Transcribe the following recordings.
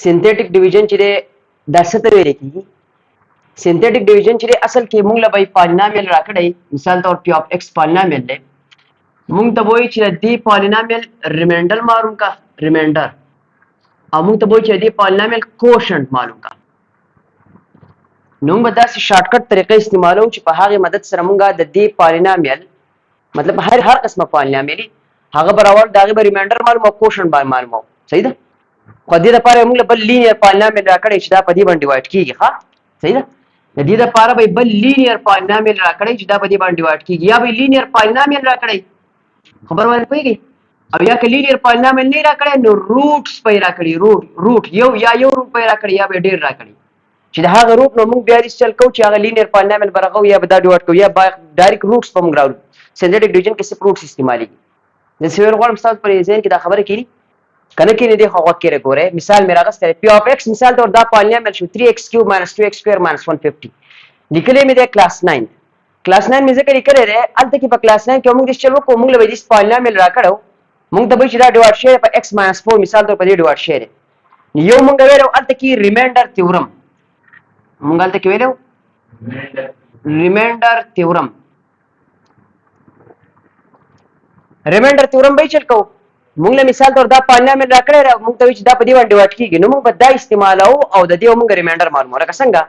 Synthetic division چې د څه ته ویل کیږي synthetic division چې اصل کې موږ له به پالینامل راکړی مثال طور پی اف ایکس پالینامل دی موږ ته وایي چې دې پالینامل ریمایندر معلوم کا ریمایندر او موږ ته وایي چې دې پالینامل کوشنټ معلوم کا نو موږ داسې شارټکټ طریقې استعمالو چې په هغه مدد سره موږ د دې پالینامل مطلب هر قسمه پالینامل هغه برابر دغه به ریمایندر معلوم او کوشنټ باندې معلومو صحیح ده خو دې لپاره موږ بل لینیر پالینامل راکړی چې دا په دې باندې ډیوایډ کیږي ښه صحیح ده د دې لپاره به بل لینیر پالینامل راکړی چې دا په دې باندې ډیوایډ کیږي یا به لینیر پالینامل راکړی خبر باندې پوهیږي او یا که لینیر پالینامل نه راکړی نو روټس په راکړي روټ یو روټ په راکړي یا به ډیر راکړي چې دا هغه روټ نو موږ بیا دې چل کوو چې هغه لینیر پالینامل برغو یا به دا ډیوایډ کوو یا ډایرکټ روټس په موږ راوړو سنتیټیک ډیویژن کې څه روټس استعمالي د سویر غوړم تاسو پر ذهن کې دا خبره کړي کنه کې نه دی خو وکړه ګوره مثال مې راغسته پی اف ایکس مثال تور دا پالینامل شو 3x³ - 2x² - 150 لیکلې مې د کلاس 9 مې ذکر کړی دی الته کې په کلاس 9 کې موږ د چلو کو موږ له دې پالینامل راکړو موږ ته به چې دا ډیوایډ شي په x - 4 مثال تور په دې ډیوایډ شي یو موږ ویلو الته کې ریمایندر تیورم موږ الته کې ویلو ریمایندر تیورم به چل کو موږ له مثال تور دا پالینامل راکړی موږ ته چې دا په دې باندې ډیوایډ کیږي نو موږ به دا استعمالو او د دې موږ ریمایندر معلومو لکه څنګه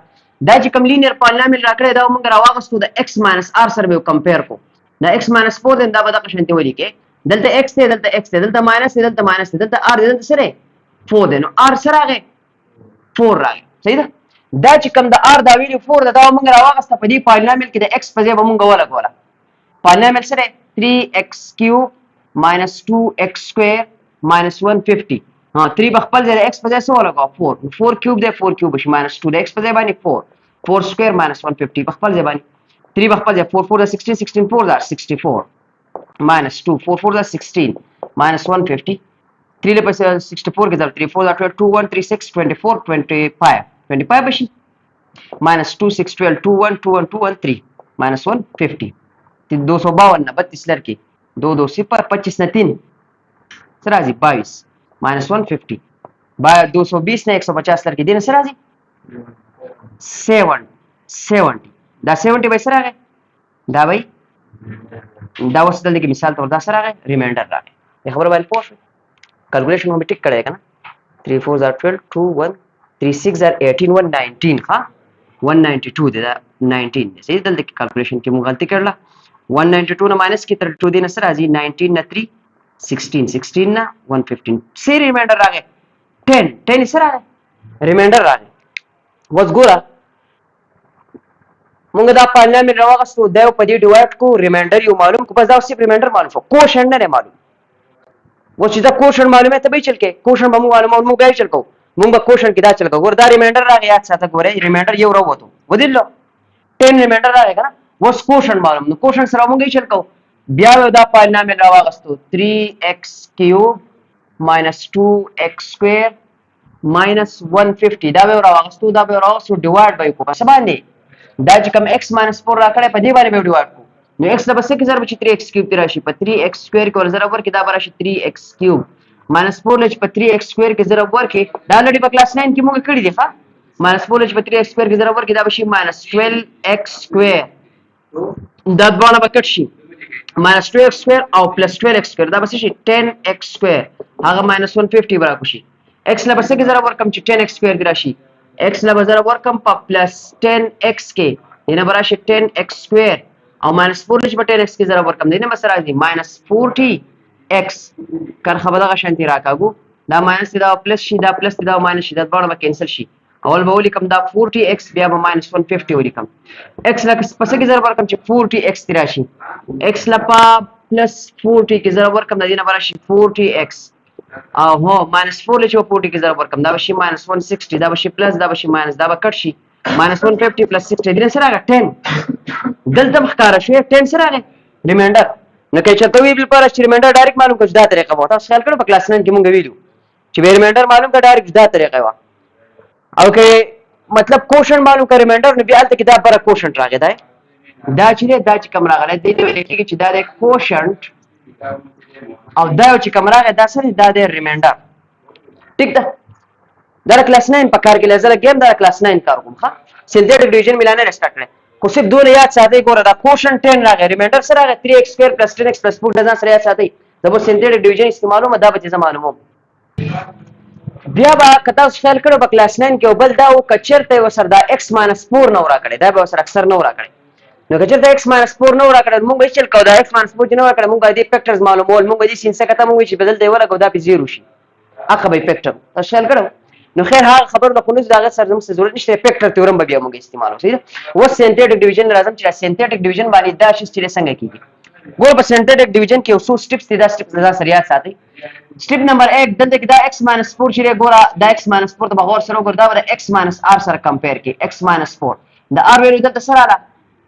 دا چې کوم لینیر پالینامل راکړی دا موږ راواغستو د x - r سره به کمپیر کو دا x - 4 دا به د قشنته ولیکې دلته x دی دلته x دی دلته ماینس دی دلته ماینس دی دلته r دی دلته سره 4 دی نو r سره راغی 4 راغی صحیح ده دا چې کوم د r دا ویلو 4 دا موږ راواغسته په دې پالینامل کې د x په ځای به موږ ولګوله پالینامل سره 3x³ - 2x² - 150 3 بخپل ځای x په ځای څه ولګاو 4 کیوب دی 4 کیوب شي -2 د x په ځای باندې 4 square - 150 بخپل ځای باندې 3 بخپل ځای 4 4 16 16 4 64 -2 4 4 16 -150 3 له پسې 64 کې ځل 3 4 12 2 1 3 6 24 25 بشي -2 6 12 2 1 2 1 2 1 3 -150 252 نه 32 لرکی 2 2 0 25 نه 3 سره راځي 22 -150 220 نه 150 لرکی دینه سره راځي 70 دا 70 به سره راغی دا وای دا اوس دلته کې مثال تور دا سره راغی ریمایندر راغی خبر باندې پوه شو کیلکولیشن مې ټیک کړی کنه 3 4 12 2 1 3 6 18 119 ها 192 دا 19 صحیح دلته کې کیلکولیشن کې مو غلطی کړله 192 نه ماینس کې 32 دینه سره راځي 19 نه 3 16 نه 115 سی ریمایندر راغی 10 سره راغی ریمایندر راغی وز ګوره موږ دا پالینامل راوغستو دا په دې ډیوایډ کو ریمایندر یو معلوم کو بس دا صرف ریمایندر معلوم شو کوشن نه معلوم و چې دا کوشن معلومه ته به چل کې کوشن به موږ معلومه موږ به چل کو موږ به کوشن کې دا چل کو ګور دا ریمایندر راغی یاد ساته ګوره ریمایندر یو راوته ودیلو 10 ریمایندر راغی کنه وس کوشن معلوم نو کوشن سره موږ چل کو بیا دا پالینامل راوغستو 3x³ - 2x² - 150 دا به راوغستو ډیوایډ به کو په باندې دا چې کوم x - 4 راکړی په دې باندې به ډیوایډ کو نو x له بس کې ضرب چې 3x³ تی راشي په 3x² کې ور ضرب ورکې دا به راشي 3x³ - 4 لچ په 3x² کې ضرب ورکې دا لړې په کلاس 9 کې موږ کړی دی ښا -4 لچ په 3x² کې ضرب ورکې دا به شي -12x² دا دوه به کټ شي -2x² او +12x² دا به شي 10x² هغه -150 برابر شي x له بس کې ضرب ورکم چې 10x² دی راشي x له ضرب ورکم په +10x کې دینه براشي 10x² او -4 لچ په 10x کې ضرب ورکم دینه بس راځي -40x کار خبره غشنتی راکاګو دا ماینس دا پلس شي دا پلس دا ماینس شي دا ډول به کینسل شي اول به ولیکم دا 40x بیا به -150 ولیکم x لا پس کې ضرب ورکم چې 40x تی راشي x لا په +40 کې ضرب ورکم د دینه براشي 40x او هو -4 لچ په 40 کې ضرب ورکم دا به شي -160 دا به شي پلس دا به شي ماینس دا به کټ شي -150 + 60 دینه سره راغی 10 دلته مخکاره شوی 10 سره راغی ریمایندر نو کې چې ته ویل پر چې ریمایندر ډایرکټ معلوم کړه دا طریقه وو تاسو خیال کړو په کلاس 9 کې مونږ ویلو چې ریمایندر معلوم کړه ډایرکټ دا طریقه وا او که مطلب کوشن معلوم کړه ریمایندر نو بیا الته کې دا پر کوشن راغی دا چې کوم راغلی دی نو ویل کېږي چې دا د کوشنټ او دا چې کوم راغی دا سره دا د ریمایندر ٹھیک ده دا کلاس 9 په کار کې لازم گیم دا کلاس 9 کار کوم ها سینتھیټک ډیویژن ملانه ريسټارټ کړئ خو صرف دوه یاد ساتي ګوره دا کوشن 10 راغی ریمایندر سره راغی 3x² + 10x + 4 دا سره یاد ساتي دا به سینتھیټک ډیویژن استعمالو مدا به چې معلومو بیا با کته خیال کړو په کلاس 9 کې بل دا او کچرته وسر دا x - 4 نو راکړي دا به وسر اکثر نو راکړي نو کچرته x - 4 نو راکړي موږ به چل کو دا x - 4 نو راکړي موږ دې فیکټرز معلومول موږ دې سینسه کته موږ چې بدل دی ولا کو دا په 0 شي اخه به فیکټر تاسو خیال کړو نو خیر هغه خبر د خلوص داغه سره زموږ ضرورت نشته فیکټر تیورم به بیا موږ استعمالو صحیح و سینتھیټک ډیویژن لازم چې سینتھیټک ډیویژن باندې دا شی چې څنګه کیږي ګور په سینتھیټک ډیویژن کې اوسو سټیپس دي دا سټیپس دا سره یاد ساتي سټیپ نمبر 1 دلته کې دا x - 4 چې ګوره دا x - 4 ته بغور سره ګور دا د x - r سره کمپیر کې x - 4 دا r ویلو دلته سره را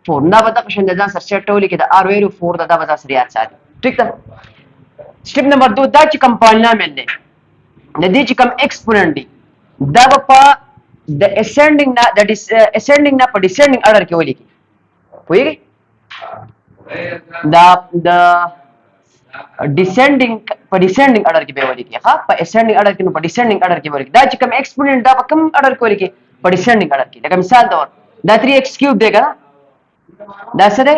4 دا به د قشن د ځان سره سیټ ټولې کې دا r ویلو 4 دا به سره یاد ساتي ٹھیک ده سټیپ نمبر 2 دا چې کوم پالینومل دی د دې چې کوم ایکسپوننت دی دا په د اسندنګ نه د اسندنګ نه په ډیسندنګ اډر کې ولیکي پوهیږئ دا د ډیسندنګ په ډیسندنګ اډر کې به ولیکي ها په اسندنګ اډر کې نو په ډیسندنګ اډر کې ولیکي دا چې کوم ایکسپوننت دا په کوم اډر کې ولیکي په ډیسندنګ اډر کې لکه مثال تور دا 3x³ دی کنه دا سره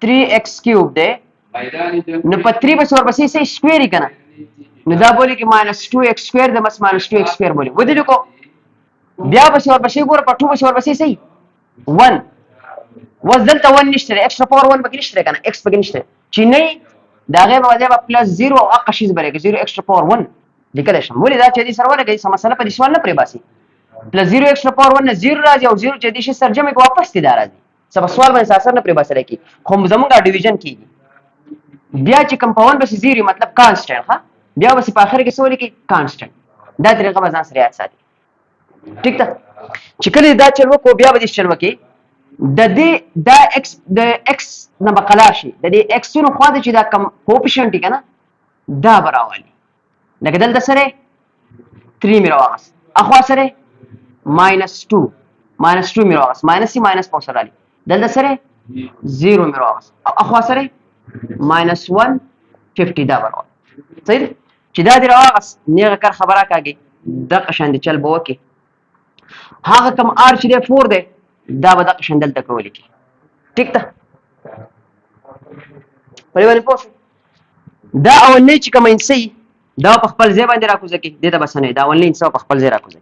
3x³ دی نو په 3 بس ورپسې سي سکوير یې کنه نو دا بولی کې -2x² د مس -2x² بولی ودی کو بیا بس ورپسې ګور په 2 بس ورپسې سي 1 وزدلته 1 نشته ایکسترا پاور 1 بګی نشته کنه x بګی نشته چې نه دا غي به وجه +0 او اقا شي زبرګه 0 ایکسترا پاور 1 لیکل شم ولې دا چې دې سره ورګي سم مسله په دې سوال نه پرې باسي +0 ایکسترا پاور 1 نه 0 راځي او 0 چې دې شي سرجمه کې واپس دي راځي سم سوال باندې اثر نه پرې باسي کی خو زمونږه ډیویژن کیږي بیا چې کمپاوند بس 0 مطلب کانسټنټ ها بیا بس په اخر کې څه ولیکي کانسټنټ دا طریقه به ځان سره یاد ساتي ٹھیک ده چې کله دا چل وکړو بیا به دې چل وکړي د دې دا x نه بقلا شي د دې x نو خو دا چې دا کم کوپیشنټ دی کنه دا براوالي لکه دلته سره 3 مې راوغس اخوا سره -2 مې راوغس ماینس پوسرالي دلته سره 0 مې راوغس اخوا سره -150 دا براوالي صحیح چې دا دی راغس نیغه کار خبره کاږي د قشند چل بو کې هغه کم ار چې 4 دی دا به د قشند دلته کول کی ٹھیک ده په لوي پوس دا اولنی چې کوم انسي دا په خپل ځای باندې راکوځي کی دته بسنه دا اولنی انسو په خپل ځای راکوځي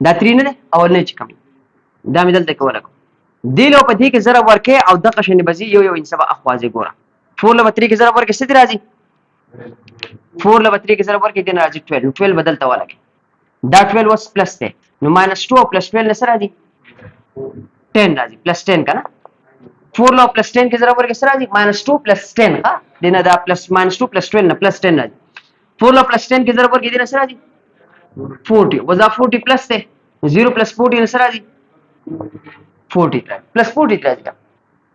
دا 3 نه اولنی چې کوم دا مې دلته کول کو دی لو په دې کې ضرب ورکه او د قشند بزي یو انسبه اخوازي ګوره 4 ل 3 کې ضرب ورکه ستې راځي 4 ل 3 کې ضرب ورکه دین راځي 12 بدلته ولګي دا 12 وس پلس ته نو -2 پلس 12 نه سره راځي 10 راځي پلس 10 کنه 4 ل پلس 10 کې ضرب ورکه سره راځي -2 پلس 10 ها دینه دا پلس -2 پلس 12 نه پلس 10 راځي 4 ل پلس 10 کې ضرب ورکه دینه سره راځي 40 وذا 40 پلس ته 0 پلس 40 نه سره راځي 40 پلس 40 راځي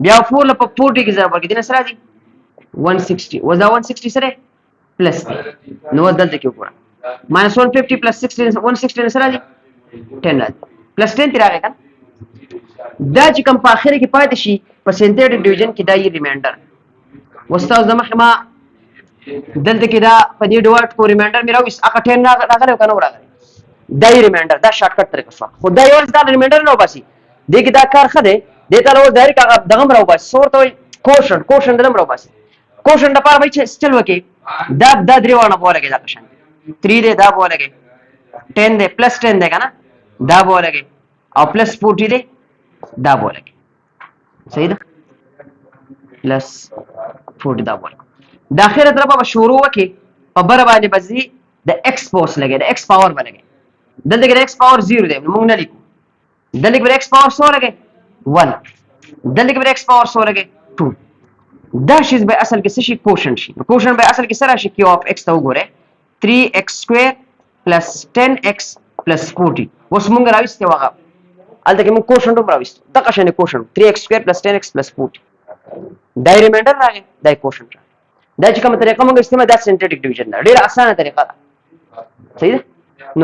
بیا 4 ل 40 کې ضرب ورکه دینه سره راځي 160 وذا 160 سره پلس نو دلته کې وګوره -150 پلس 60 160 سره راځي 10 راځي پلس 10 تیر راغی کنه دا چې کوم په اخر کې پاتې شي په سینتھیټک ډیویژن کې دا یې ریمایندر واستاذ زمخه ما دلته کې دا په دې ډوټ کو ریمایندر مې راوښ اګه 10 راغلی کنه راغلی دا یې ریمایندر دا شارټ کټ طریقه شو خدای یو دا ریمایندر نو باسي دې کې دا کار خده دې ته له ډایرک هغه دغه راو باسي صورت وي کوشن دلم راو باسي کوشن د پاره به چل وکي دا درې وانه بولګي دا کوشن 3 دې دا بولګي 10 دې پلس 10 دې کنه دا بولګي او پلس 40 دې دا بولګي صحیح ده پلس 40 دا بولګي د اخره طرفه به شروع وکي په بر باندې بزي د x پوس لګي د x پاور باندې دلته کې x پاور 0 دی موږ نه لیکو دلته کې x پاور 100 لګي 1 دلته کې x پاور 100 لګي 2 دا شی به اصل کې څه شي کوشن شي کوشن به اصل کې سره شي q of x ته وګوره 3x² + 10x + 40 اوس موږ راوستي واغه الته کې موږ کوشن هم راوستو دا قشنه کوشن 3x² + 10x + 40 دا ریمایندر راغی دا کوشن دا چې کومه طریقه موږ استعمال دا سینتھیټک ډیویژن دا ډیره اسانه طریقه ده صحیح ده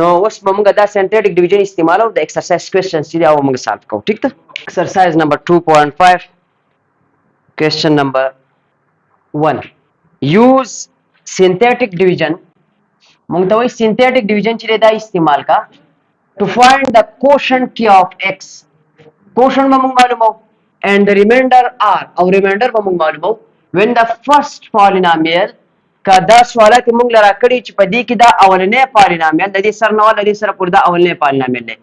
نو اوس موږ دا سینتھیټک ډیویژن استعمالو د ایکسرسایز کوېسچن چې دا موږ سالو کوو ٹھیک ده ایکسرسایز نمبر 2.5 question number 1 use synthetic division مونږ ته وایي سینتھیټک ډیویژن چې دا استعمال کا to find the quotient K of x. Quotient به مونږ معلومو and the remainder r او remainder به مونږ معلومو when the first polynomial کا دا سوالات مونږ لرا کړی چې په دې کې دا اولنې polynomial د دې سره نه ول د دې سره پر دا اولنې polynomial دی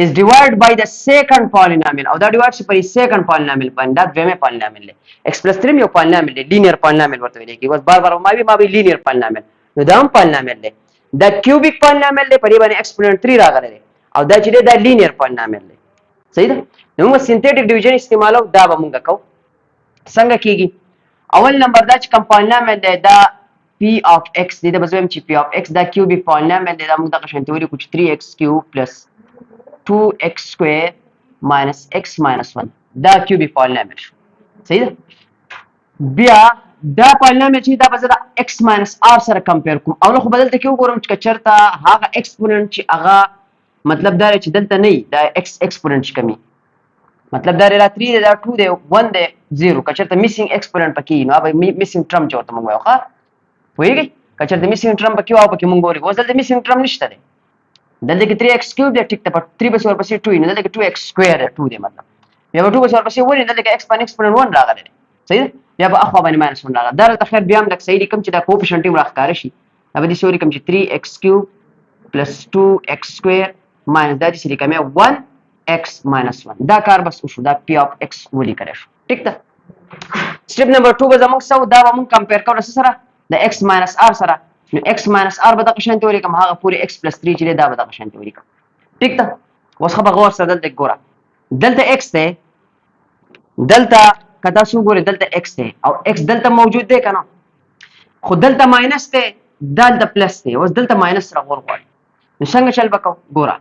is divided by the second polynomial او دا ډیوایډ شي پر second polynomial باندې دا دویمه polynomial دی x plus 3 یو polynomial دی linear polynomial ورته ویل کېږي بس بار بار ما به linear polynomial نو دا هم polynomial دی دا cubic polynomial دی په دې باندې exponent 3 راغلی دی او دا چې دا linear polynomial دی صحیح ده نو موږ synthetic division استعمالو دا به موږ کوو څنګه کیږي اول نمبر دا چې کوم polynomial دی دا p of x دی دا به زم چې p of x دا cubic polynomial دی دا موږ د قشنټ ویلو کوم 3x cube plus 2x square minus x minus 1 دا cubic polynomial شو صحیح ده بیا دا polynomial چې دا به زه د x minus r سره کمپیر کوم او نو خو بدلته کې وګورم چې چرته هغه exponent چې هغه مطلب دا چې دلته نه دا x exponent کمی مطلب دا را 3 دا 2 دی 1 دی 0 کچرته missing exponent پکې نو به missing term چورته مونږ وایو ښه وایي کچرته missing term پکې واو پکې مونږ وایو وځل د missing term نشته دی دلته کې 3x cube دی ټیک ته په 3 بس ورپسې 2 نه دلته کې 2x square دی 2 دی مطلب بیا 2 بس ورپسې ورې دلته کې x باندې exponent 1 راغلی دی صحیح بیا په اخوا باندې minus 1 راغلی دا ته خیر بیا هم لکه صحیح کوم چې دا کوفیشنټ هم راښکاره شي دا به دې سوري کوم چې 3x cube plus 2x square minus دا چې کومه 1x minus 1 دا کار بس وشو دا p of x ولي کړی شو ټیک ده سټپ نمبر 2 به زموږ سو دا به موږ کمپیر کوو سره د x minus r سره نو x minus r به د قشنت وری کوم هغه پوری x plus 3 چې دا به د قشنت وری کوم ټیک ده اوس خبر غور سره دلته ګوره دلته x ته دلته کدا شو ګوره دلته x ته او x دلته موجود دی کنه خو دلته ماینس ته دلته پلس دی اوس دلته ماینس را غور غواړي نو څنګه چل وکاو ګوره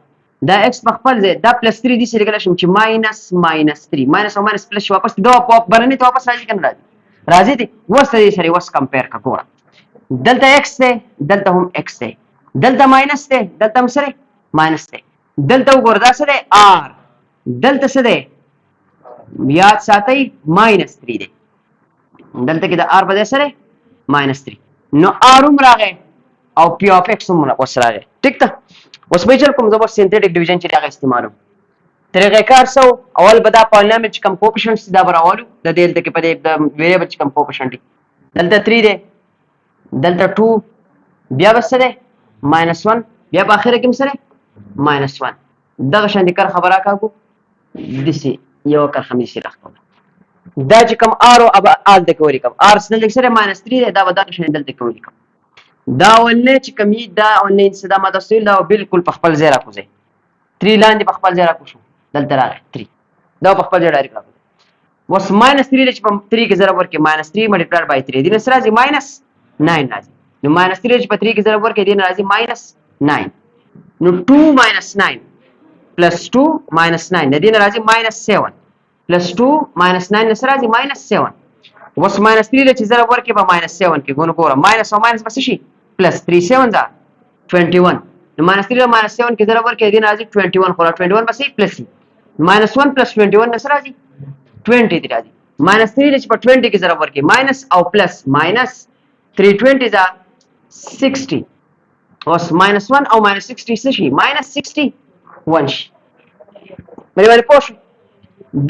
دا x په خپل ځای دا پلس 3 دي سره لګل شم چې ماینس 3 ماینس او ماینس پلس واپس دا برني ته واپس راځي کنه راځي دي وسه دي سره وس کمپیر کا ګوره دلته x ته دلته هم x ته دلته ماینس ته دلته هم سره ماینس ته دلته وګوره دا سره r دلته سره یاد ساتئ ماینس 3 دی دلته کې د r په ځای سره ماینس 3 نو r هم راغی او p of x هم اوس راغی ټیک ده اوس به چل کوم زبر سینتھیټک ډیویژن چې هغه استعمالو طریقې کار سو اول به دا پالینومل چې کوم کوفیشنټس دا براوالو د دې دلته کې په دې د ویریبل چې کوم کوفیشنټ دلته 3 دی دلته 2 بیا بسره -1 بیا په اخر کې سره -1 دغه شان دي کار خبره کاکو دسی یو کار خمیسي راخته دا چې کوم r او اب آل د کوي کوم r سره سره -3 دی دا ودا شان دلته کوي کوم دا ولې چې کمی دا ولې انصدام د سویل دا بالکل په خپل ځای راکوځي 3 لاندې په خپل ځای راکوشو دلته راغی 3 دا په خپل ځای ډایرکټ راکوځي وس -3 چې په 3 کې ضرب ورکې -3 ملټیپلایډ بای 3 دې سره راځي -9 راځي نو -3 چې په 3 کې ضرب ورکې دې راځي -9 نو 2 -9 plus 2 -9 دې راځي -7 plus 2 -9 سره راځي -7 وس -3 چې ضرب ورکې په -7 کې ګونو ګوره ماینس او ماینس بس شي plus 3 7 دا 21 نو -3 او -7 کې ضرب ورکې دین راځي 21 خو 21 بس پلس -1 plus 21 نسر راځي 20 دی راځي -3 چې په 20 کې ضرب ورکې ماینس او پلس -320 دا 60 اوس -1 او -60 څه شي -61 شي مې باندې پوښ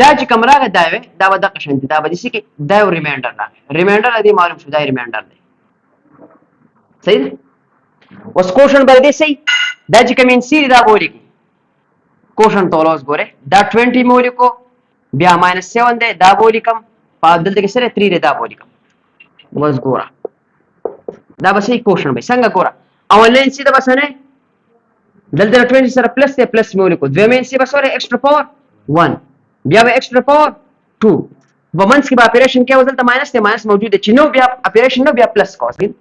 دا چې کوم راغی دا وي دا به د قشنت دا به دي چې دا یو ریمایندر راغی ریمایندر دې معلوم شو دا ریمایندر دی صحیح اوس کوشن بر دې صحیح دا چې کوم انسی دا بولی کوشن تولوس ګوره دا 20 مولی کو بیا -7 دی دا بولی کم په دلته کې سره 3 دی دا بولی کم وس ګوره دا به صحیح کوشن به څنګه ګوره اولین سی دا بسنه دلته 20 سره پلس دی پلس مولی کو دویم انسی بسوره ایکسترا پاور 1 بیا به ایکسترا پاور 2 ومنس کې به اپریشن کې وزن ته ماینس ته ماینس موجود دی چې نو بیا اپریشن نو بیا پلس کوس دي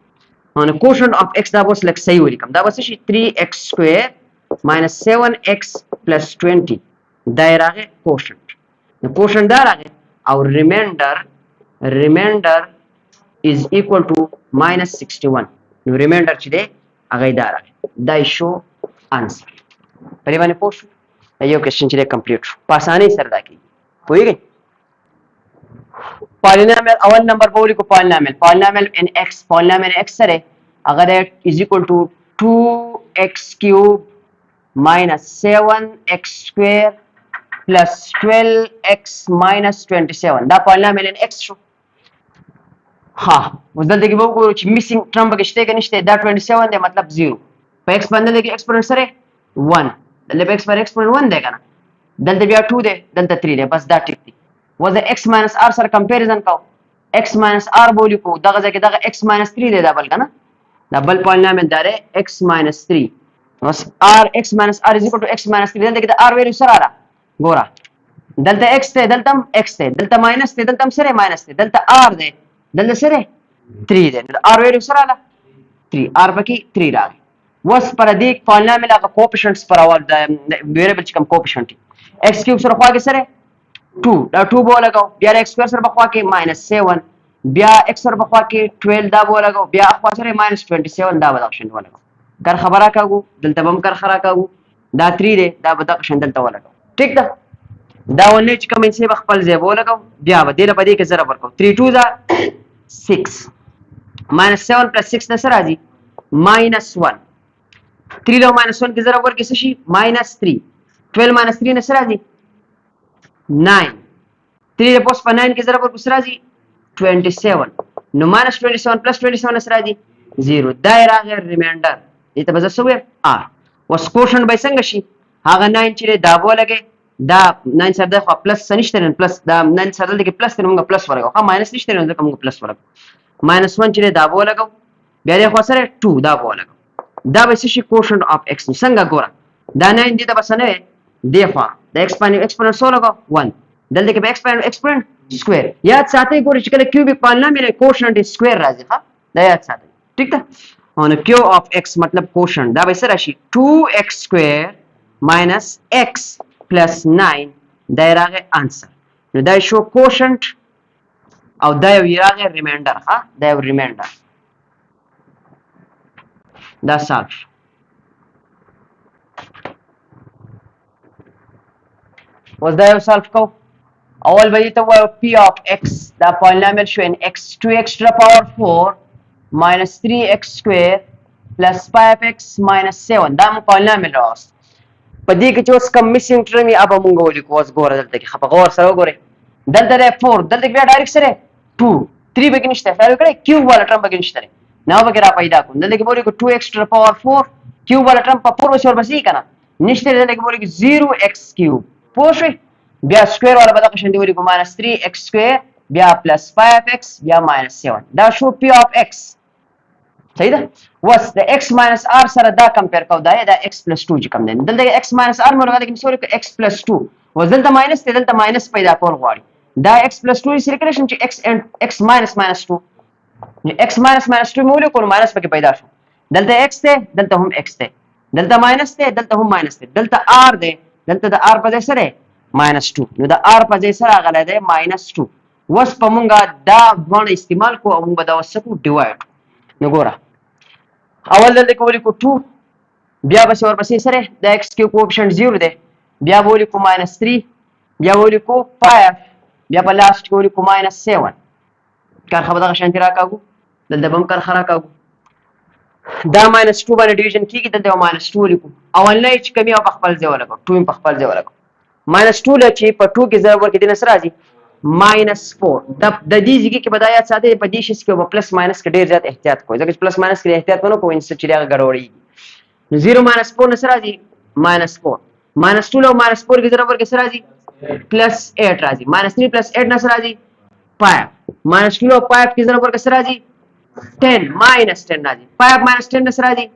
نو کوشن اف x دا وس لک صحیح ولیکم دا وس شي 3x سکوير -7x + 20 دا راغه کوشن نو کوشن دا راغه او ریمایندر is equal to -61 نو ریمایندر چې دی هغه دا راغه دا شو انسر په دې باندې پوښتنه یو کوېشن چې کمپلیټ شو په اسانۍ سره دا کی پوهیږئ پالینومیل اول نمبر په ولیکو پالینومیل ان x پالینومیل x سره هغه is equal to 2x cube minus 7x square plus 12x minus 27 دا پالنامل ان x شو. ها اوس دلته کې به وګورو چې میسینګ ټرم پکې شته که نشته. دا 27 دی مطلب 0 په x باندې کې ایکسپوننټ سره 1 دلته په x باندې ایکسپوننټ 1 دی کنه دلته بیا 2 دی دلته 3 دی بس دا ټیک دی. وځه x minus r سره کمپیریزن کو x minus r بولی کو دغه ځکه دغه x minus 3 دی دا بل کنه دا بل پالنامل دا دی x minus 3 بس r x minus r is equal to x minus 3 دلته کې د r ویلیو سره را ګوره دلته x ته دلته x ته دلته ماینس ته دلته سره ماینس ته دلته r دی دلته سره 3 دی نو r ویلیو سره را 3 r پکې 3 راغی. وس پر دې پالنامل هغه کوفیشنټس پر اول د ویریبل چې کوم کوفیشنټ x کیوب سره خواږه سره 2 دا 2 بو لګاو بیا x سکوير سره بخوا کې -7 بیا x سره بخوا کې 12 دا بو لګاو بیا خوا سره -27 دا بدخشن ولګاو کر خبره کاغو دلته بم کر خبره کاغو دا 3 دی دا بدخشن دلته ولګاو ٹھیک ده. دا ولې چې کوم یې خپل ځای بو لګاو بیا به دې په دې کې ضرب ورکو 3 2 دا 6 -7 + 6 نه سره راځي -1 3 له -1 کې ضرب ورکې څه شي -3 12 - 3 نه سره راځي 9 3 پوس په 9 کې ضرب ورکو سره راځي 27 نو -27 + 27 نه سره راځي 0 دایره غیر ریمایندر دې ته به څه وایي r. وس کوشن به څنګه شي هغه 9 چې دا بو لګي دا 9 سره د خو پلس نشته نن پلس دا 9 سره د کې پلس ته موږ پلس ورکو ها ماینس نشته نن ځکه موږ پلس ورکو -1 چې دا بو لګو بیا د خو سره 2 دا بو لګو دا به شي کوشن اف x څنګه ګوره دا 9 دې ته بسنه دی خو د exponent سره لګو 1 دلته کې به exponent square یاد ساتئ ګوره چې کله کیوبیک پالنامل کوشنټ سکوير راځي ها دا یاد ساتئ ٹھیک ده. on q of x مطلب کوشنټ دا به سره شي 2x square minus x plus 9 دا راغی انسر نو دا شو کوشنټ او دا یو راغی ریمایندر ها دا یو ریمایندر دا سالف اوس دا یو سالف کو اول به ته وایو p of x دا پالنامل شو ان x 2x to the power 4 minus 3x square plus 5x minus 7 دا مو پالنامل راوست په دې کې چې اوس کوم میسینګ ټرم یې ابا مونږ ولیکو اوس ګوره دلته کې خپه غور سره وګورئ دلته دی 4 دلته بیا ډایرکټ سره 2 3 به کې نشته فعل کړئ کیوب والا ټرم به کې نشته نو به کې را پیدا کوم دلته کې ولیکو 2x to the power 4 کیوب والا ټرم په 4 وسور بسې کنه نشته دلته کې ولیکو 0x کیوب پوه شئ بیا سکوير والا بدل قشن دی ولیکو -3x square بیا plus 5x بیا -7 دا شو p of x صحیح ده. وس د x minus r سره دا کمپیر کو دا x plus 2 چې کوم دی دلته x minus r موږ راځي چې ولیکو x plus 2 وزلته ماینس ته دلته ماینس پیدا کول غواړي دا x plus 2 سیریکلیشن چې x and x minus -2 x minus 2 موږ کوم ماینس پکې پیدا شو دلته x ته دلته هم x ته دلته ماینس ته دلته هم ماینس ته دلته r دی دلته د r په ځای سره -2 نو د r په ځای سره غلا دی -2 وس په مونږه دا باندې استعمال کو او موږ دا وسکو ډیوایډ نو ګوره اول دلته کې ولیکو 2 بیا به ورپسې سره د x کیوب کوفیشنټ 0 دی بیا ولیکو -3 بیا ولیکو 5 بیا په لاست کې ولیکو -7 کار خبره غشن تیرا کاغو دلته بم کار خرا کاغو دا -2 باندې ډیویژن کیږي دلته -2 ولیکو اول نه چې کمی او په خپل ځای ولګو 2 په خپل ځای ولګو -2 لچې په 2 کې ضرب ورکړي د نسر راځي -4 د دې ځکه کې بدايات ساتي په دې شي کې په پلس ماینس کې ډیر زیات احتیاط کوی ځکه پلس ماینس کې احتیاط ونه کوی انسټ چې هغه ګډوډي نو 0 -4 نسر راځي -4 -2 له -4 کې ضرب ورکړي سره راځي +8 راځي -3 + 8 نسر راځي 5 -2 له 5 کې ضرب ورکړي سره راځي 10 -10 راځي 5 -10 نسر راځي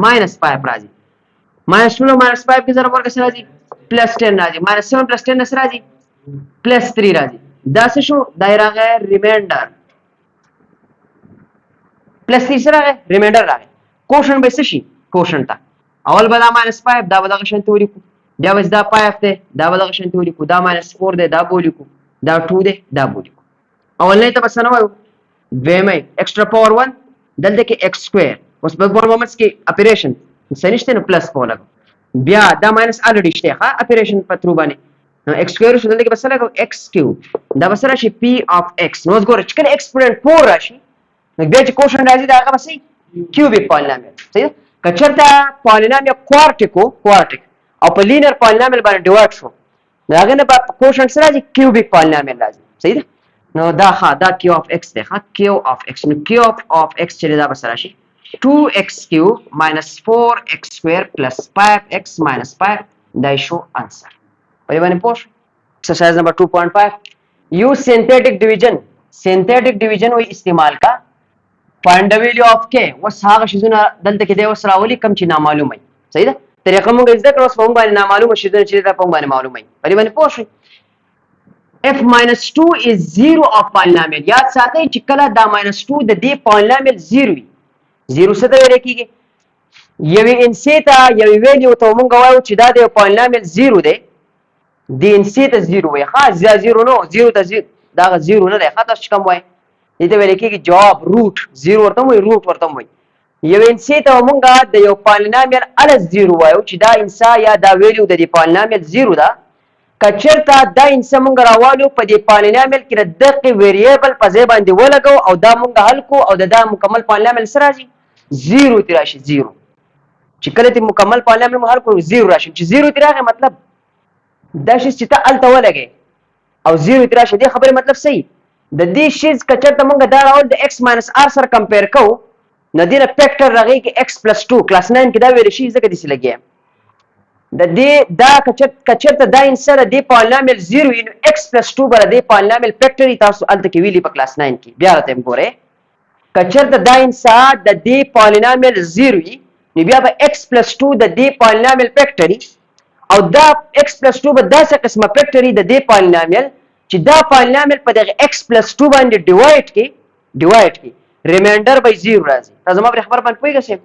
-5 راځي -2 له -5 کې ضرب ورکړي سره راځي +10 راځي -7 + 10 نسر راځي +3 راځي دا څه شو دایره غیر ریمایندر +3 سره ریمایندر راغی کوشن به څه شي کوشن ته اول به دا -5 دا به دغه شان ته ولیکو بیا به دا 5 ته دا به دغه شان ته ولیکو دا -4 دی دا به ولیکو دا 2 دی دا به ولیکو اول نه ته بس نه وایو دویمه extra power 1 دلته کې x square اوس په ګور مومنټس کې اپریشن سنشته نو پلس په لګو بیا دا ماینس الریډي شته ها اپریشن په ترو باندې نو x square شو دلته کې بس لګو x cube دا بس راشي p of x نو ګور چې کله exponent 4 راشي نو بیا چې کوشن راځي دا هغه بس کیوبیک پالنامل صحیح کچرته پالینومیل کوارټیک او په لینیر پالینومیل باندې ډیوایډ شو نو هغه نه په کوشن سره راځي کیوبیک پالینومیل راځي صحیح ده نو دا کیو اف ایکس ده کیو اف ایکس نو کیو اف ایکس چې دا به سره شي 2x cube minus 4x square plus 5x minus 5 دا شو answer په باندې پوښ exercise number 2.5 use synthetic division وی استعمال کا find the value of k وس هغه شیزونه دلته کې دی وس راولي کم چې نامعلومه صحیح ده طریقه موږ زده کړو په باندې نامعلومه شیزونه چې دا په باندې معلومه په باندې پوښ f minus 2 is 0 of polynomial یاد ساتئ چې کله دا minus 2 د دې polynomial 0 وي 0 څه ته ویل کېږي یوې انسي ته یوې ویلیو ته موږ وایو چې دا د polynomial 0 دی د انسي ته 0 وي ښه 0 نو 0 ته دا 0 نه دی ښه تاسو کوم وایي دې ته ویل کېږي جواب روټ 0 ورته وایي روټ ورته وایي یوې انسي ته موږ د یو polynomial ال 0 وایو چې دا انسا یا دا ویلیو د دې polynomial 0 ده کچرته دا انسا موږ راوالو په دې polynomial کې د دقیق ویریبل په ځای باندې ولګو او دا موږ حل کو او دا مکمل polynomial سره راځي 0 تی راشي 0 چې کله ته مکمل polynomial مو حل کړو 0 راشي چې 0 تی راغی مطلب دا شی چې ته الته ولګي او 0 تی راشي دې خبره مطلب صحیح د دې شی کچرته موږ دا راول د x - r سره کمپیر کوو نو دې فیکټر راغی کې x + 2 کلاس 9 کې دا ویل شي ځکه دې لګي د دې دا کچرته دا انسر د polynomial 0 نو x + 2 بر د polynomial فیکټر تاسو الته کې ویلي په کلاس 9 کې بیا راته ګوره کچرته دا انسر د دې polynomial 0 نو بیا به x + 2 د دې polynomial فیکټر او دا x + 2 به داسې قسمه فیکټر د دې polynomial چې دا polynomial په دغه x + 2 باندې ډیوایډ کی ریمایندر به 0 راځي تاسو ما خبر باندې پوهیږئ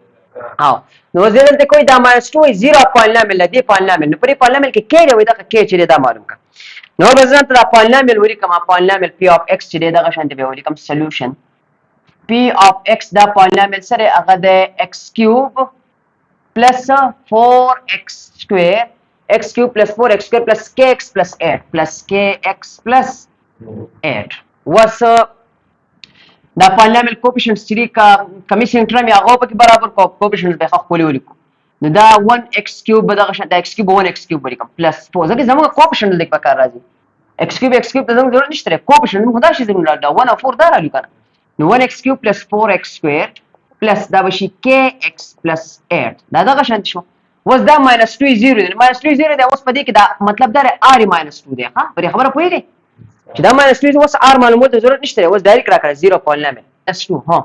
او نو زه دلته کوئی دا -2 0 polynomial دی polynomial نو پر polynomial کې کې دی دا کې چې دا معلوم کا نو به ځان ته دا polynomial وری کوم polynomial p of x چې دا غشان دی وری کوم solution p of x دا polynomial سره هغه د x³ plus 4x square x³ plus 4x square plus kx plus 8 plus kx plus 8 was دا polynomial coefficients چې کا کمیشن ټرم یا هغه په برابر coefficients به خپل ولیکو نو دا 1x³ به دا x³ 1x³ ولیکم plus 4 ځکه زموږ coefficient لیک پکار راځي x³ ته زموږ ضرورت نشته coefficient موږ دا شي زموږ دا 1 او 4 دا راځي کنه نو 1x³ plus 4x square plus دا بشي kx plus 8 دا غشنت شو وس دا -2 0 دی -2 0 دی اوس په دې کې دا مطلب دا r -2 دی ها پرې خبره پوهیږئ چې دا -2 اوس r معلومات ضرورت نشته اوس ډایرکټ راکړه 0 polynomial s2 ها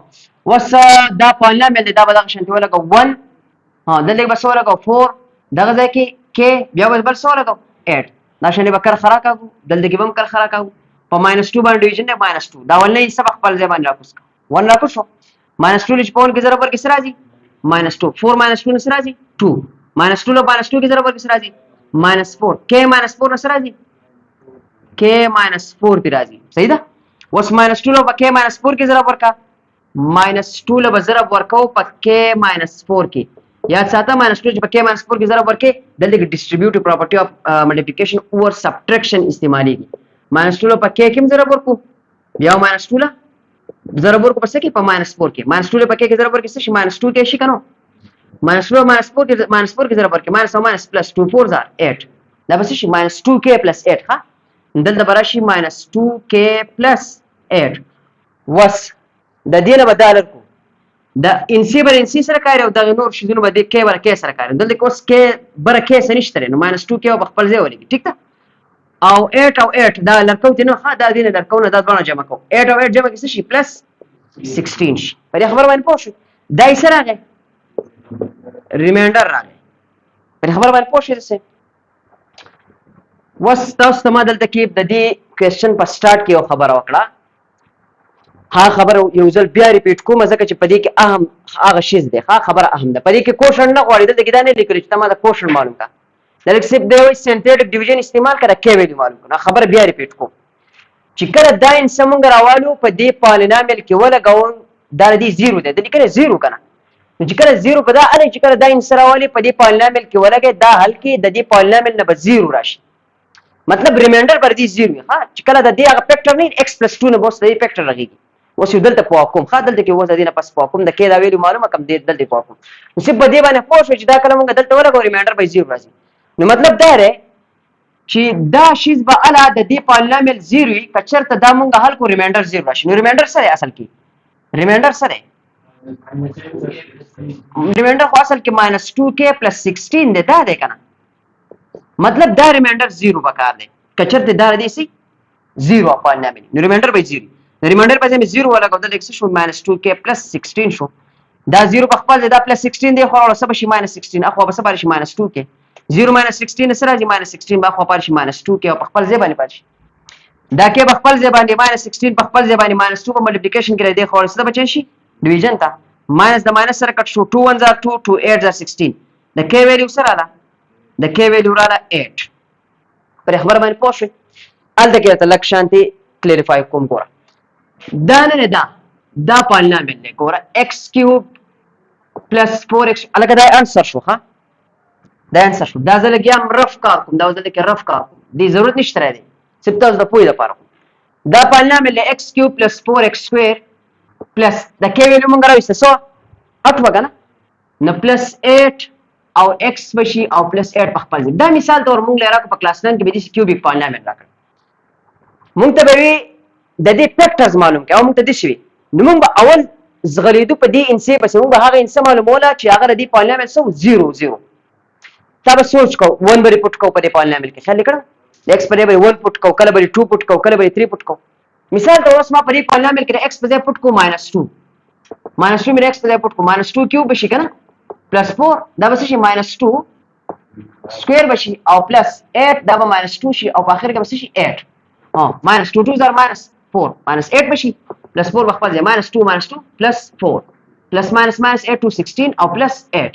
وس دا polynomial دا به دا شنت ولګو 1 ها دلته به څو لګو 4 دغه ځای کې k بیا به بل څو لګو 8 دا شنه به کر خرا کاغو دلته کې به هم کر خرا کاغو په -2 باندې ډیویژن دی -2 دا ولې سبق خپل ځای باندې راکوس 1 راکوس -2 لچ پون کې ضرب ورکې سره راځي -2 4 -2 سره راځي 2 -2 له -2 کې ضرب ورکې سره راځي -4 k -4 سره راځي k -4 پی راځي صحیح ده اوس -2 له k -4 کې ضرب ورکا -2 له ضرب ورکاو په k -4 کې یاد ساته -2 چې په k -4 کې ضرب ورکې دلته کې ډیسټریبیوټیو پراپرټي اف ملټیپلیکیشن اور سبټریکشن استعماليږي -2 له په k کې ضرب ورکو بیا -2 له ضرب ورکو په څه کې په -4 کې -2 له په k کې ضرب ورکې څه شي -2 کې شي کنو -4 کې ضرب ورکې -+ plus 2 4 are 8 دا به شي -2k plus 8 ها دلته به راشي -2k plus 8 وس د دې نه بدل کو د انسی بر انسی سره کار او د نور شیزونه به د k بر k سره کار دلته کوس k بر k سره نشته نو -2k په خپل ځای ولګي ٹھیک ده او 8 او 8 دا لرکو ته نو ها دا دینه لرکو نه دا باندې جمع کو 8 او 8 جمع کې څه شي plus 16 شي په دې خبر باندې پوه شو دا یې سره راغی ریمایندر راغی په خبر باندې پوه شئ څه وس تاسو ته ما دلته کې د دې کوېسچن په سٹارټ کې یو خبره وکړه ها خبر یو ځل بیا ریپیټ کوم ځکه چې په دې کې اهم هغه شی دی ها خبره اهم ده په دې کې کوشن نه غواړي دلته کې دا نه لیکل چې تاسو دا کوشن معلوم کا دلته سیب دی سینتیټک ډیویژن استعمال کړه کې ویلي معلوم کړه خبر بیا ریپیټ کوم چې کله دا انسان موږ راوالو په دې پالینامل کې ولګاو دا دې 0 دی د لیکنه 0 کنه نو چې کله 0 په دا اله چې کله دا انسان راوالي په دې پالینامل کې ولګي دا حل کې د دې پالینامل نه به 0 راشي مطلب ریمایندر پر دې 0 ها چې کله د دې هغه فیکټر نه x + 2 نه بوس د فیکټر لګيږي اوس یو دلته په کوم خا دلته کې اوس د دې نه پس په کوم د کې دا ویلو معلومه کم دې دلته په کوم اوس په دې باندې پوه شو چې دا کله موږ دلته ولګو ریمایندر به 0 راځي نو مطلب دا دی چې دا شیز به اله د دې پالینامل 0 وي کچرته دا موږ حل کو ریمایندر 0 راشي نو ریمایندر سره اصل کې ریمایندر سره ریمایندر خو اصل کې -2k + 16 دی دا دی کنه مطلب دا ریمایندر 0 بکار دی کچرته دا دې سي 0 پالینامل نو ریمایندر به 0 ریمایندر په ځای 0 ولا کوم د x شو -2k + 16 شو دا 0 په خپل دا +16 دی خو سبا شي -16 اخو به سبا شي -2k 0 - 16 سره دي -16 به خو پر شي -2k او په خپل ځای باندې پاتې دا کې په خپل ځای باندې -16 په خپل ځای باندې -2 په ملټیپلیکیشن کې دی خو سره بچی شي ډیویژن تا ماینس د ماینس سره کټ شو 2 1 * 2 2 8 * 16 د k ویلیو سره را د k ویلیو را 8 پر خبر باندې پوښښ ال د کې ته لک شانتي کلیریفای کوم ګوره دا نه دا پالینامل نه ګوره x³ + 4x الګا دا انسر شو ها دا انسر شو دا زلګیام رف کار کوم دا زلګی رف کار کوم دی ضرورت نشته راځي صرف تاسو د پوی لپاره دا پالینامل x³ + 4x² پلس د k ویلیو مونږ راوځه سو 8 وګنه نو +8 او x بشي او +8 په خپل دا مثال تور مونږ لرا په کلاس 9 کې به دي کیوبیک پالینامل راکړ مونږ ته به د دې فیکټرز معلوم کړه او مونږ ته دي شي نو مونږ به اول زغلیدو په دې انسه پس مونږ به هغه انسه معلوموله چې هغه د دې پالینامل سو 0 0 تا به سوچ کو 1 بری پټ کو په دې پالینامل کې خیال کړه x په دې به 1 پټ کو کله به 2 پټ کو کله به 3 پټ کو مثال ته اوس ما په دې پالینامل کې x په ځای پټ کو -2 -2 مې x په ځای پټ کو -2 کیوب بشي کنه +4 دا به شي -2 سکوير بشي او +8 دا به -2 شي او په اخر کې به شي 8 -2 2 زر -4 -8 بشي +4 بخپل ځای -2 -2 +4 + -8 to 16 او +8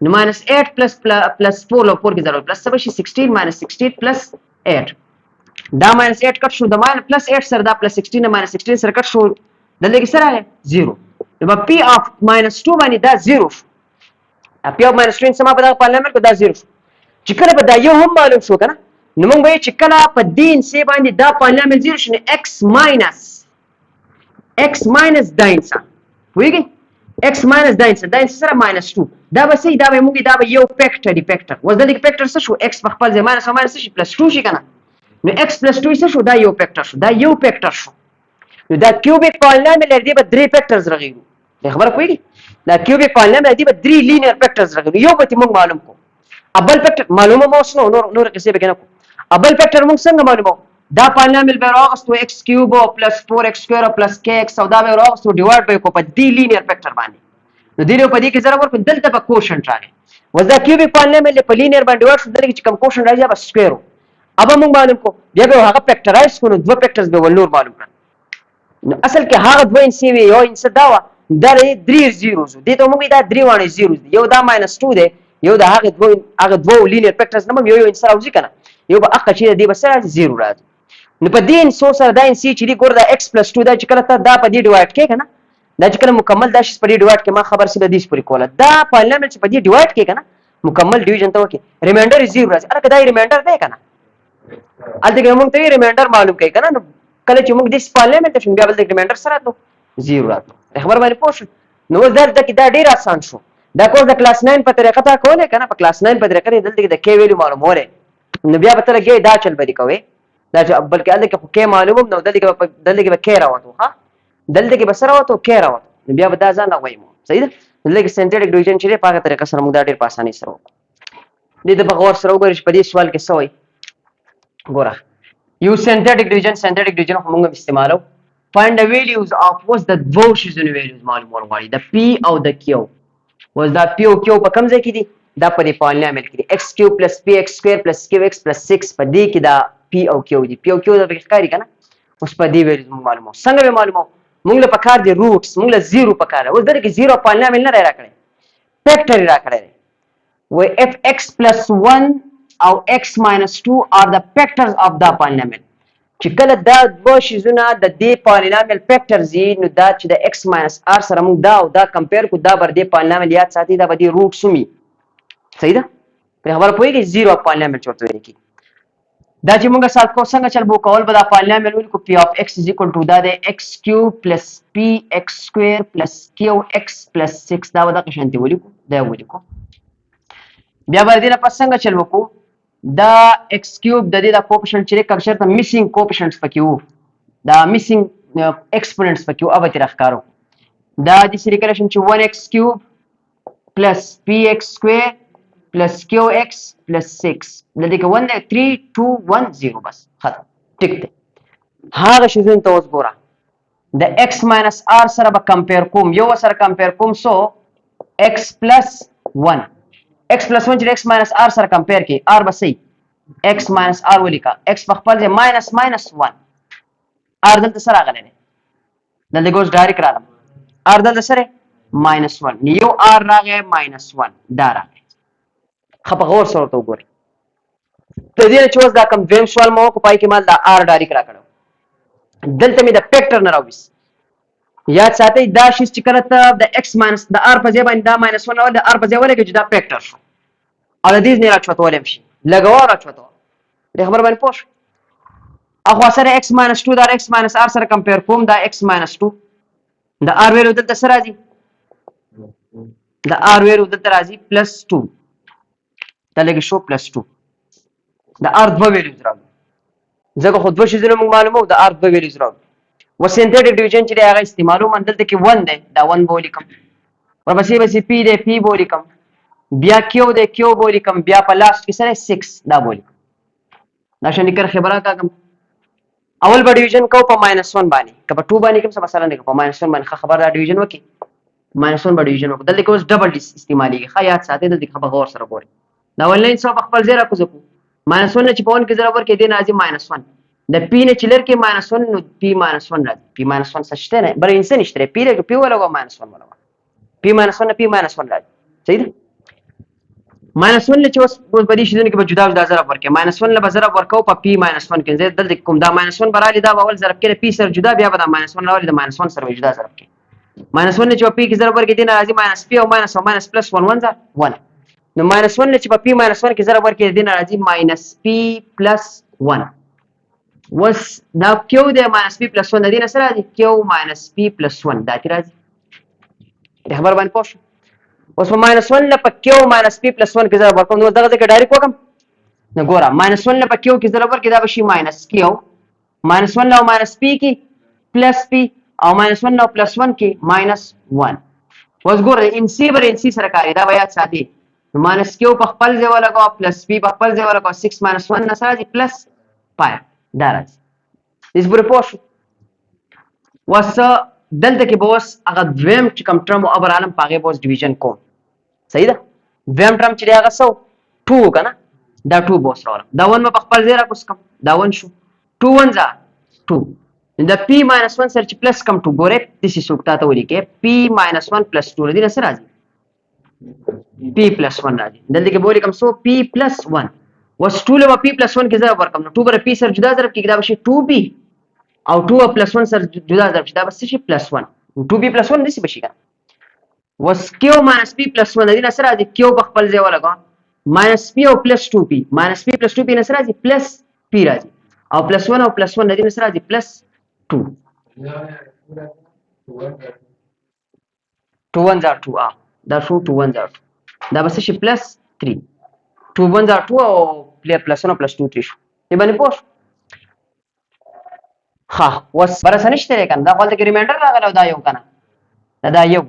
نو -8 +4 لو 4 کې ضرور پلس بشي 16 -16 +8 دا -8 کټ شو د +8 سره دا +16 -16 سره کټ شو دلته کې سره 0 نو p of -2 باندې دا 0 شو p of -2 سم په دا پالینامل کې دا 0 شو چې کله به دا یو هم معلوم شو کنه نو موږ به چې کله په دین سی باندې دا پالینامل 0 شنه x minus دا انسان ویږي x minus دا انسان سره -2 دا به سي دا به موږ دا به یو فیکټر دی فیکټر وځل کې فیکټر څه شو x په خپل ځای -minus شي +2 شي کنه نو x + 2 څه شو دا یو فیکټر شو دا یو فیکټر شو نو دا کیوبیک پالینامل دی به 3 فیکټرز راغلي خبره کوي دا کیوبیک پالینامل دی به 3 لینیر فیکټرز راغلي یو به موږ معلوم کو ابل فیکټر معلومه مو شنو نور کیسه به کنه ابل فیکټر موږ څنګه معلومو دا پالینامل به راغستو x³ او +4x² او +kx او دا به راغستو ډیوایډ به کو په دې لینیر فیکټر باندې نو دې په دې کې ضرب ورکړو دلته په کوشنټ راغی وځه کیوبیک پالینامل په لینیر باندې ډیوایډ شو دلته چې کوم کوشنټ راځي به سکوير اب موږ معلوم کو بیا به هغه فیکټرایز کو نو دوه فیکټرز به ولور معلوم کړ نو اصل کې هغه دوه انسي وي یو انس دا و دا 3 زیروز دي ته موږ دا 3 وانه زیروز یو دا -2 دی یو دا هغه دوه لینیر فیکټرز نه یو انس راوځي کنه یو به اخر چې دی بس 0 راځي نو په دې انسو سره دا انسي چې دی ګور دا x + 2 دا چې کله ته دا په دې ډیوایډ کې کنه دا چې کله مکمل دا شي په دې ډیوایډ کې ما خبر سي د دې پوری کوله دا پالینامل چې په دې ډیوایډ کې کنه مکمل ډیویژن ته وکي ریمایندر 0 راځي الکه دا ریمایندر دی کنه الته موږ ته ریمایندر معلوم کوي کنه نو کله چې موږ د پالینامل ته بیا بل د ریمایندر سره ته 0 راځي خبر باندې پوښ نو دلته کې دا ډیر آسان شو دا کوم د کلاس 9 په طریقه تا کوله کنه په کلاس 9 په طریقه دلته کې د k ویلیو معلوموره نو بیا به ترګه دا چل بدی کوي دا بلکې الته کې k معلومم نو دلته کې به k راوته ها دلته کې بسره وته k راوته نو بیا به دا ځان راوایمو صحیح ده دلته کې سنتریک ډیویژن چې په هغه طریقه سره موږ دا ډیر په اسانۍ سره دې د بغور سره وګورئ په دې سوال کې سوې ګوره یو سنتریک ډیویژن موږ استعمالو find the values of what's the دوه شیزونو values معلومول غواړي د p او د q was دا p او q په کوم ځای کې دي دا په دې پالینامل کې دي x³ + px² + qx + 6 په دې کې دا p او q دي p او q د ښکاری کنه اوس په دې values معلومو څنګه به معلومو موږ له پکار دي روټس موږ له 0 پکار اوس درې کې 0 پالینامل نه راکړي فیکټر راکړي و f x + 1 او x - 2 are the factors of the polynomial چې کله دا دوه شیزونه د دې پالینامل فیکټرز دي نو دا چې د x - r سره موږ دا او دا کمپیر کو دا بر دې پالینامل یاد ساتي دا به دې روټ سمي صحیح ده په خبره پوهیږي 0 پالینامل چورته ویل کی دا چې موږ سات کو څنګه چل بو کول به دا پالینامل ولیکو پی اف ایکس از ایکوال ټو دا د ایکس کیوب پلس پی ایکس سکویر پلس کیو ایکس پلس 6 دا ودا قشنتي ولیکو دا ولیکو بیا به دې نه پس څنګه چل وکړو دا ایکس کیوب د دې د کوفیشنټ چې کم شرط میسینګ کوفیشنټس پکې وو دا میسینګ ایکسپوننټس پکې وو اوبه تر ښکارو دا د سری کلیشن چې 1x کیوب پلس px سکویر پلس qx پلس 6 د دې کې 1 3 2 1 0 بس ختم ټیک دی هغه شیزون ته اوس ګوره د x ماینس r سره به کمپیر کوم یو سره کمپیر کوم سو x پلس 1 x پلس 1 چې x ماینس r سره کمپیر کی r به صحیح x ماینس r ولیکا x په خپل ځای ماینس ماینس 1 r دلته سره راغلی دی دلته ګوز ډایرکټ راغلی r دلته سره ماینس 1 یو r راغی ماینس 1 دا راغی خپه غور سره ته وګورئ ته دې چې اوس دا کوم دویم سوال مو کو پای کې مال دا r ډایرکټ راکړو دلته مې د فیکټر نه راوېس یاد ساتئ دا شی چې کله ته د x ماینس د r په ځای باندې دا ماینس 1 او د r په ځای ولګي چې دا فیکټر شو او د دې نه راچوتولم شي لګوا راچوتو دې خبر باندې پوښ اخو سره x ماینس 2 دا x ماینس r سره کمپیر کوم دا x ماینس 2 د r ویلو دلته سره راځي د r ویلو دلته راځي پلس 2 دا لګي شو پلس 2 د r دوه ویلوز راځي ځکه خو دوه شیزونه موږ معلومو د r دوه ویلوز راځي وسنټریټ ډیویژن چې هغه استعمالو مندل ته کې 1 دی دا 1 بولیکم ورپسې بسې پی دی پی بولیکم بیا کیو دی کیو بولیکم بیا په لاست کې سره 6 دا بولیکم دا شنه کر خبره کاګم اول به ډیویژن کو په ماینس 1 باندې که په 2 باندې کوم څه مثلا نه په ماینس 1 باندې خبر دا ډیویژن وکي ماینس 1 به ډیویژن وکړه دلته کې اوس ډبل استعمالي خیات ساتي دلته خبر غور سره ګوري دا ولین څو خپل ځای راکوزو ماینس 1 چې په 1 کې ضرب ورکې دی نه راځي ماینس 1 د پی نه چلر کې ماینس 1 نو پی ماینس 1 راځي پی ماینس 1 څه شته نه بل انسان نشته پی له پی ولا ماینس 1 ولا پی ماینس 1 پی ماینس 1 راځي صحیح ده ماینس 1 چې اوس په دې شیدونه کې به جدا جدا ضرب ورکې ماینس 1 له به ضرب ورکاو په پی ماینس 1 کې زه دلته کوم دا ماینس 1 برالي دا اول ضرب کې پی سره جدا بیا به دا ماینس 1 راولي د ماینس 1 سره جدا ضرب کې ماینس 1 چې په پی کې ضرب ورکې دی نه راځي ماینس پی او ماینس پلس 1 1 1 نو ماینس 1 چې په پی ماینس 1 کې ضرب ورکې دی نه راځي ماینس پی پلس 1 وس دا کیو د ماینس پی پلس 1 د دې نه سره راځي کیو ماینس پی پلس 1 دا کی راځي د خبر باندې پوښ اوس په ماینس 1 نه په کیو ماینس پی پلس 1 کې ضرب ورکوم نو دغه ځکه ډایرکټ وکم نو ګوره ماینس 1 نه په کیو کې ضرب ورکې دا به شي ماینس کیو ماینس 1 نه ماینس پی کې پلس پی او ماینس 1 نه پلس 1 کې ماینس 1 اوس ګوره ان سی بر ان سی سره کاری دا بیا ساتي ماینس کیو په خپل ځای ولګاو پلس پی په خپل ځای ولګاو 6 ماینس 1 نه سره راځي پلس 5 دا راځي اس پورې پوښ وس دلته کې به اوس هغه دویم چې کوم ټرم او ابر عالم په هغې به اوس ډیویژن کوم صحیح ده دویم ټرم چې دی هغه څه 2 که نه دا 2 به اوس راولم دا 1 به په خپل ځای راکوس کړم دا 1 شو 2 1 2 د پی ماینس 1 سره چې پلس کم 2 ګورې داسې څوک تا ته ولیکې پی ماینس 1 پلس 2 دې نه څه راځي پی پلس 1 راځي دلته کې به ولیکم څو پی پلس 1 وس 2 له پی پلس 1 کې ضرب ورکړم نو 2 بر پی سره جدا ضرب کېږي دا به شي 2 پی او 2 پلس 1 سره جدا ضرب شي دا به څه شي پلس 1 2 پی پلس 1 داسې به شي کنه وس کیو ماینس پی پلس 1 دې نه څه راځي کیو په خپل ځای ولګوه ماینس پی او پلس 2 پی ماینس پی پلس 2 پی نه څه راځي پلس پی راځي او پلس 1 او پلس 1 دې نه څه راځي پلس 2 2 1 2 دا شو 2 1 2 دا به څه شي پلس 3 2 1 2 او پلس 1 پلس 2 3 شو دې باندې پوښ ها وس برسه نشته کنه دا خپل کې ریمایندر راغلی دا یو کنه دا یو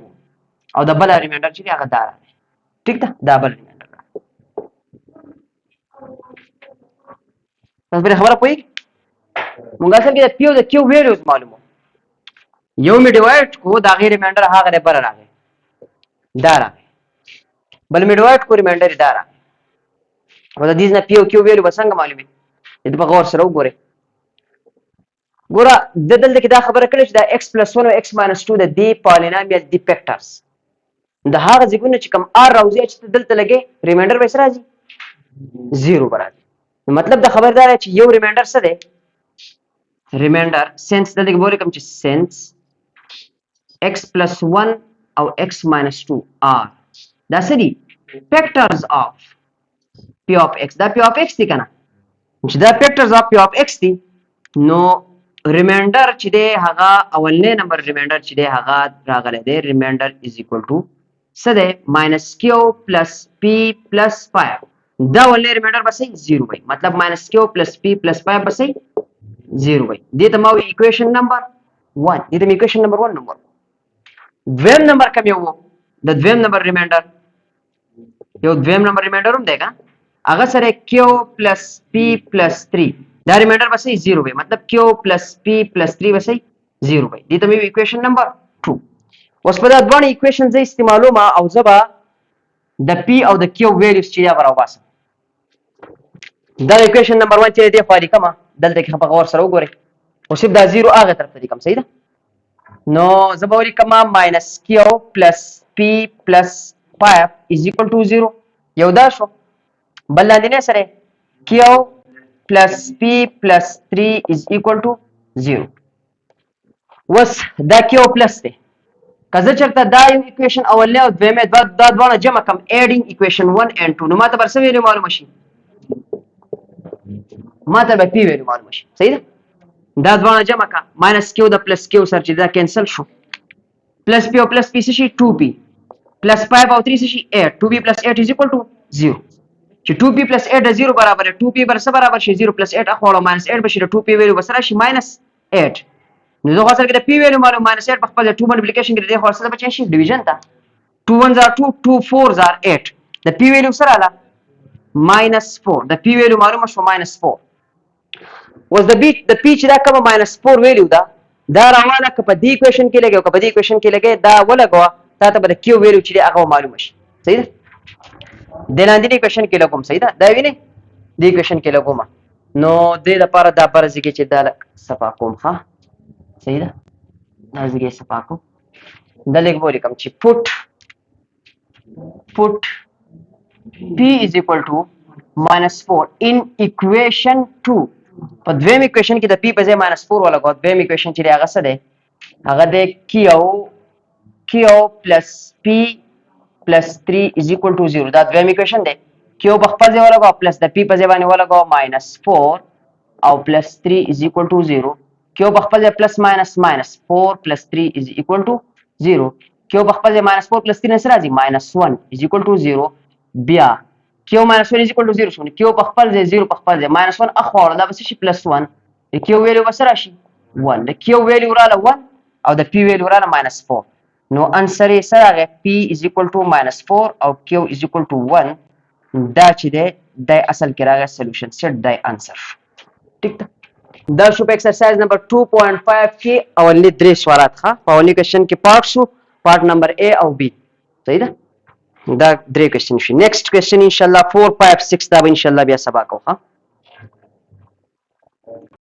او د بل ریمایندر چې هغه دا ټیک ده دا بل ریمایندر تاسو به خبره پوي مونږ اصل کې د پیو د کیو ویلیوز معلومو یو می ډیوایډ کو دا غیر ریمایندر هغه بر راغی دا راغی بل می ډیوایډ کو ریمایندر دا راغی او د دې نه پیو کیو ویلیو وسنګ معلومه دې په غور سره وګوره ګوره د دلته کې دا خبره کړې چې دا x + 1 او x - 2 د دې پالینامیل دی فیکټرز د هغه ځګونه چې کوم r راوځي چې دلته لګي ریمایندر به سره راځي 0 برابر مطلب د خبردار چې یو ریمایندر څه دی ریمایندر سنس دلته کې بوله کوم چې سنس x + 1 او x - 2 r دا څه دي فیکټرز اف p of x دا p of x دی کنه چې دا فیکټرز اف پی اف ایکس دي نو ریمایندر چې دی هغه اولنې نمبر ریمایندر چې دی هغه راغلی دی ریمایندر از ایکوال ټو څه دی ماینس کیو پلس پی پلس 5 دا اولنې ریمایندر به صحیح 0 وي مطلب ماینس کیو پلس پی پلس 5 به صحیح 0 وي دې ته ما وایي ایکویشن نمبر 1 دې ته ایکویشن نمبر 1 نمبر دویم نمبر کوم یو د دویم نمبر ریمایندر یو دویم نمبر ریمایندر هم دی که هغه سره کیو پلس پی پلس 3 دا ریمایندر به صحیح 0 وي مطلب کیو پلس پی پلس 3 به صحیح 0 وي دې ته مې ایکویشن نمبر 2 اوس په دا دوه ایکویشن زه استعمالوم او زه به د پی او د کیو ویلیوز چې دا راوباسم دا ایکویشن نمبر 1 چې دی خو لیکم دلته کې په غور سره وګورئ او صرف دا 0 هغه طرف ته لیکم صحیح ده نو زه به ولیکم ماینس کیو پلس پی پلس 5 از ایکوال ټو 0 یو دا شو بل لاندې سره کیو پلس پی پلس 3 از ایکوال ټو 0 وس دا کیو پلس دی که زه چېرته دا یو ایکویشن اولنی او دویمې دا دواړه جمع کړم ایډینګ ایکویشن 1 and 2 نو ماته به څه ویلیو معلومه شي ماته به پی ویلیو معلومه شي صحیح ده دا دواړه جمع کړه ماینس کیو د پلس کیو سره چې دا کینسل شو پلس پی او پلس پی څه شي 2p پلس 5 او 3 څه شي 8 2p پلس 8 از ایکوال ټو 0 چې 2p پلس 8 د 0 برابر دی 2p بر څه برابر شي 0 پلس 8 اخواړو ماینس 8 بشي د 2p ویلیو به سره شي ماینس 8 نو زه خو سره کې د پی ویلیو معلوم ماینس 8 په خپل 2 ملټیپلیکیشن کې د خو سره بچی شي ډیویژن ته 2 1 are 2 2 4 are 8 د پی ویلیو سره اله ماینس 4 د پی ویلیو معلومه شو ماینس 4 was the p چې دا کومه ماینس 4 ویلیو ده دا راواله که په دې ایکویشن کې لګي او که په دې ایکویشن کې لګي دا ولګوه تا ته به د کیو ویلیو چې دی هغه معلومه شي صحیح ده د لاندې ایکویشن کې لګوم صحیح ده دا وینئ دې ایکویشن کې لګوم نو دې لپاره دا پر ځکه چې دا صفا کوم ها صحیح ده دا ځکه صفا کوم دا لیک ولیکم چې put p is equal to minus 4 in equation 2 په دویم ایکویشن کې د p په ځای minus 4 ولګو دویم ایکویشن چې هغه څه دی هغه د کیو پلس p پلس 3 is equal to 0 دا دویم ایکویشن دی کیو په خپل ځای ولګو پلس د p په ځای باندې ولګو minus 4 او پلس 3 is equal to 0 کیو په خپل ځای پلس ماینس 4 پلس 3 is equal to 0 کیو په خپل ځای minus 4 پلس 3 سره راځي minus 1 is equal to 0 بیا کیو minus 1 is equal to 0 شو کیو په خپل ځای 0 په خپل ځای minus 1 اخواړه دا به شي پلس 1 د کیو ویلیو به سره شي 1 د کیو ویلیو رااله 1 او د پی ویلیو رااله minus 4 نو انسر یې سره راغی p is equal to minus 4 او q is equal to 1 دا چې دی د اصل کې راغی سولوشن سیټ دی انسر ٹھیک ده دا شو په ایکسرسایز نمبر 2.5 کې اولنی درې سوالات ښه په اولنی کوېشن کې پارټ شو پارټ نمبر A او B صحیح ده دا درې کوېشن شي نیکسټ کوېشن ان شاء الله 4 5 6 دا به ان شاء الله بیا سبا کوو ښه